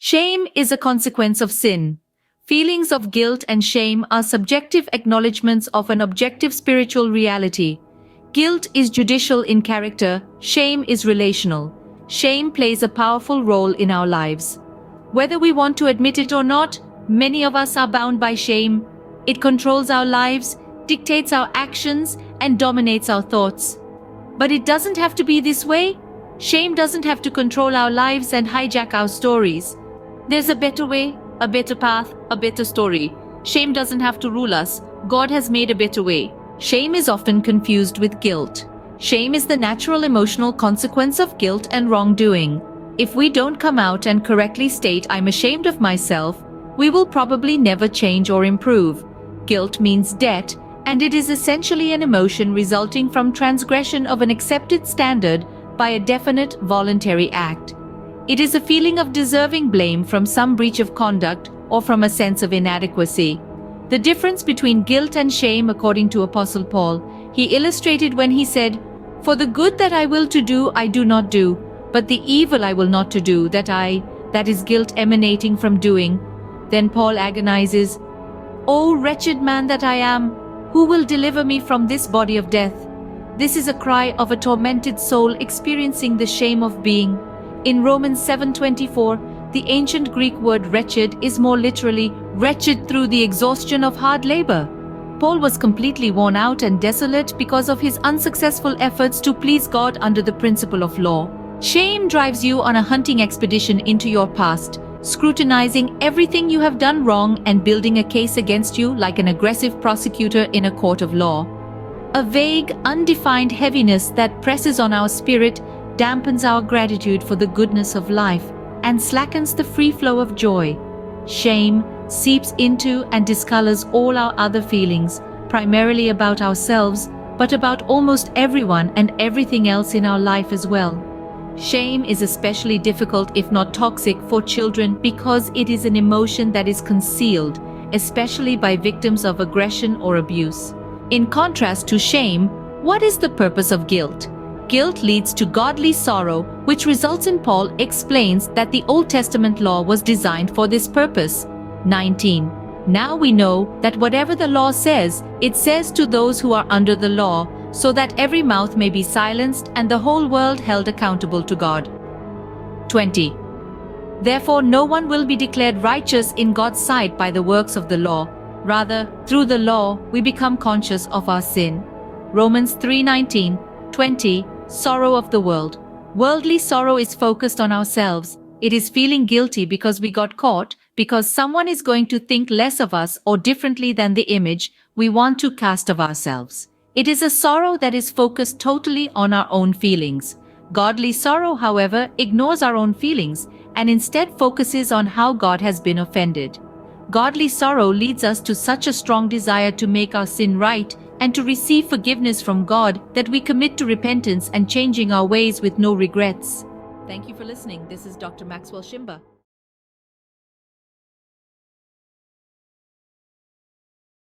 Shame is a consequence of sin. Feelings of guilt and shame are subjective acknowledgements of an objective spiritual reality. Guilt is judicial in character, shame is relational. Shame plays a powerful role in our lives. Whether we want to admit it or not, many of us are bound by shame. It controls our lives, dictates our actions, and dominates our thoughts. But it doesn't have to be this way. Shame doesn't have to control our lives and hijack our stories. There's a better way, a better path, a better story. Shame doesn't have to rule us. God has made a better way. Shame is often confused with guilt. Shame is the natural emotional consequence of guilt and wrongdoing. If we don't come out and correctly state "I'm ashamed of myself," we will probably never change or improve. Guilt means debt, and it is essentially an emotion resulting from transgression of an accepted standard by a definite voluntary act. It is a feeling of deserving blame from some breach of conduct or from a sense of inadequacy. The difference between guilt and shame, according to Apostle Paul, he illustrated when he said, "For the good that I will to do, I do not do, but the evil I will not to do, that is guilt emanating from doing." Then Paul agonizes, "O wretched man that I am, who will deliver me from this body of death?" This is a cry of a tormented soul experiencing the shame of being. In Romans 7:24, the ancient Greek word wretched is more literally wretched through the exhaustion of hard labor. Paul was completely worn out and desolate because of his unsuccessful efforts to please God under the principle of law. Shame drives you on a hunting expedition into your past, scrutinizing everything you have done wrong and building a case against you like an aggressive prosecutor in a court of law. A vague, undefined heaviness that presses on our spirit dampens our gratitude for the goodness of life and slackens the free flow of joy. Shame seeps into and discolors all our other feelings, primarily about ourselves, but about almost everyone and everything else in our life as well. Shame is especially difficult, if not toxic, for children because it is an emotion that is concealed, especially by victims of aggression or abuse. In contrast to shame, what is the purpose of guilt? Guilt leads to godly sorrow, which results in Paul explains that the Old Testament law was designed for this purpose. 19. Now we know that whatever the law says, it says to those who are under the law, so that every mouth may be silenced and the whole world held accountable to God. 20. Therefore no one will be declared righteous in God's sight by the works of the law. Rather, through the law, we become conscious of our sin. Romans 3:19, 20. Sorrow of the world. Worldly sorrow is focused on ourselves. It is feeling guilty because we got caught, because someone is going to think less of us or differently than the image we want to cast of ourselves. It is a sorrow that is focused totally on our own feelings. Godly sorrow, however, ignores our own feelings and instead focuses on how God has been offended. Godly sorrow leads us to such a strong desire to make our sin right and to receive forgiveness from God that we commit to repentance and changing our ways with no regrets. Thank you for listening. This is Dr. Maxwell Shimba.